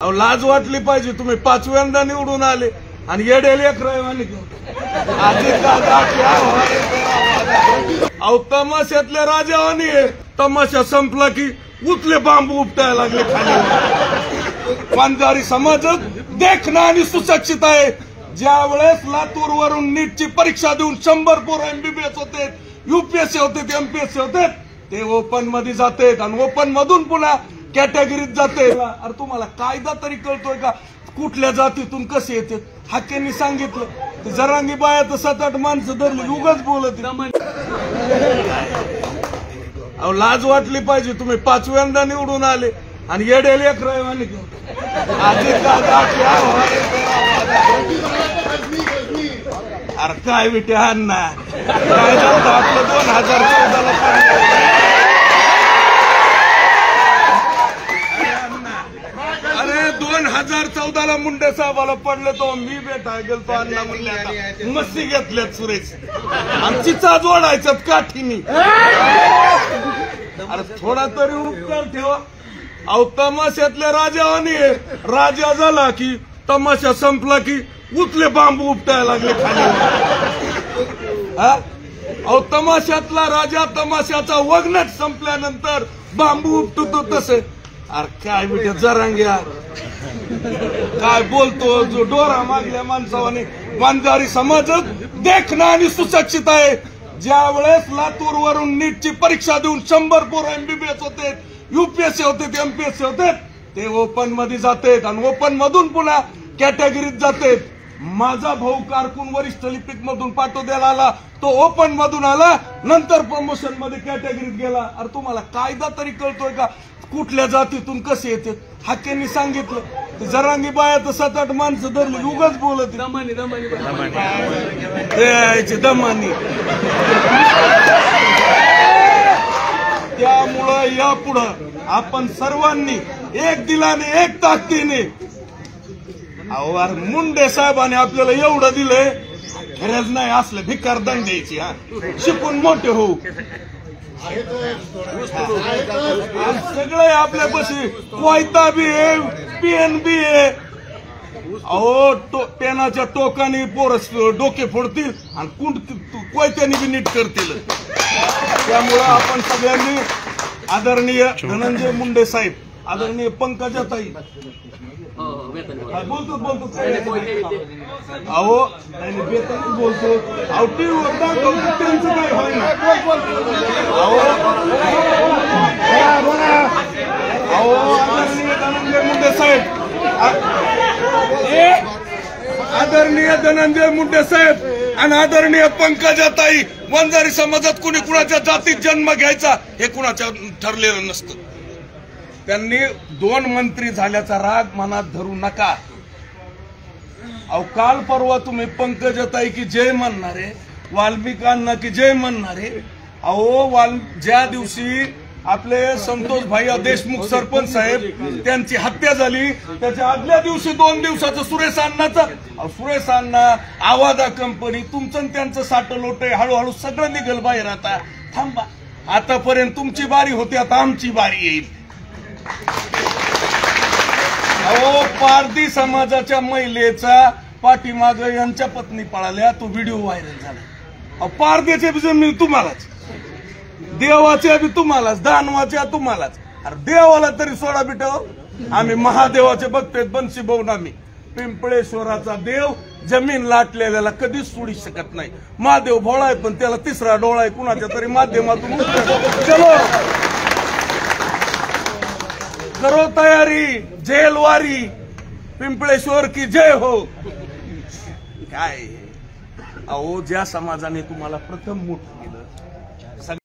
लाज वाटली पाहिजे। तुम्ही पाचव्यांदा निवडून आले आणि येडे लेकरावानी तमाशातल्या राजावानी तमाशा संपला की उतले बांबू उपटायला लागले खाली। वंजारी समाजात देखणं आणि सुशिक्षित आहे। ज्या वेळेस लातूर वरून नीटची परीक्षा देऊन 100 पोरं MBBS होते, UPSC होते, MPSC होते, ते ओपन मध्ये जाते आणि ओपन मधून पुन्हा कॅटेगरीत जाते। अरे तुम्हाला कायदा तरी कळतोय का? कुठल्या जातीतून कसे येते? हाकेंनी सांगितलं जरांगी बाया तर 7-8 माणसं धरली उगाच बोलत। लाज वाटली पाहिजे। तुम्ही पाचव्यांदा निवडून आले आणि येडे लेकरावानी अरे काय विटे अण्णा काय झालं आपलं 2014 अरे 2014 मुंडे साहेबाला पडले तो मी बेटा गेलतो अण्णा म्हणले मस्ती घेतल्यात सुरेश आमचीचा जोडायच्यात काठीनी। अरे थोडा तरी उपकार ठेवा। अहो तमाशातल्या राजावानी राजा झाला की तमाशा संपला की उतले बांबू उपटायला लागले खाली। अहो तमाशातला राजा तमाशाचा वगनट संपल्यानंतर बांबू उपटतो तसे। अरे काय बेटे जरांग्या काय बोलतो जो डोरा मागल्या माणसावाने। वंजारी समाजात देखणं आणि सुशिक्षित आहे। ज्या वेळेस लातूर वरून नीटची परीक्षा देऊन 100 पोरं MBBS होते, UPSC होते, MPSC होते, ते ओपन मध्ये जाते आणि ओपन मधून पुन्हा कॅटेगरीत जाते। माझा भाऊ कारकून वरिष्ठ लिपिक मधून पाटोद्याला आला, तो ओपन मधून आला, नंतर प्रमोशन मध्ये कॅटेगरीत गेला। अरे तुम्हाला कायदा तरी कळतोय का? कुठल्या जातीतून कसे येते? हाकेंनी सांगितलं जरांगी बाया तर 7-8 माणसं धरली उगाच बोलत। दमानी त्यामुळं यापुढं आपण सर्वांनी एक दिलाने एक ताकदीने अहो मुंडे साहेबांनी आपल्याला एवढं दिलंय गरज नाही असलं भिकार दंड द्यायची। शिकून मोठे होऊ सगळे आपल्यापाशी कोयता बी आहे, पेन बी आहे। अहो पेनाच्या टोकाने पोरस डोके फोडतील आणि कोयत्याने बी नीट करतील। त्यामुळं आपण सगळ्यांनी आदरणीय धनंजय मुंडे साहेब, आदरणीय पंकजाताई बोलतो अहो बेतन बोलतो अहो टीव्हीवर दाखवतो त्यांचं काय होईना। आदरणीय धनंजय मुंडे साहेब, आदरणीय धनंजय मुंडे साहेब आणि आदरणीय पंकजाताई, वंजारी समाजात कुणी कुणाच्या जातीत जन्म घ्यायचा हे कुणाच्या ठरलेलं नसतं। त्यांनी 2 मंत्री झाल्याचा राग मनात धरू नका। अहो काल परवा तुम्ही पंकजाताई की जय म्हणणारे, वाल्मिकांना की जय म्हणणारे। अहो ज्या दिवशी आपले संतोष भाई देशमुख सरपंच साहेब त्यांची हत्या झाली त्याच्या आदल्या दिवशी 2 दिवसाचं सुरेश अण्णा आवाजा कंपनी तुमचं त्यांचं साठलोटे हळूहळू सगळं निघल बाहेर। आता थांबा, आतापर्यंत तुमची बारी होती, आता आमची बारी येईल। अहो पारधी समाजाच्या महिलेचा पाठीमाग यांच्या पत्नी पळाल्या, तो व्हिडिओ व्हायरल झाला। अहो पारधीचे बी जमीन तुम्हालाच, देवाच्या बी तुम्हालाच, दानवाच्या तुम्हालाच। अरे देवाला तरी सोडा बिटाव, आम्ही महादेवाचे बघतोय बनशी भाऊन। आम्ही पिंपळेश्वराचा देव जमीन लाटलेल्याला कधीच सोडू शकत नाही। महादेव भोळा आहे पण त्याला 3रा डोळा आहे, कुणाच्या तरी माध्यमातून चलो करो तयारी, जेलवारी, पिंपळेश्वर की जय हो। काय अहो ज्या समाजाने तुम्हाला प्रथम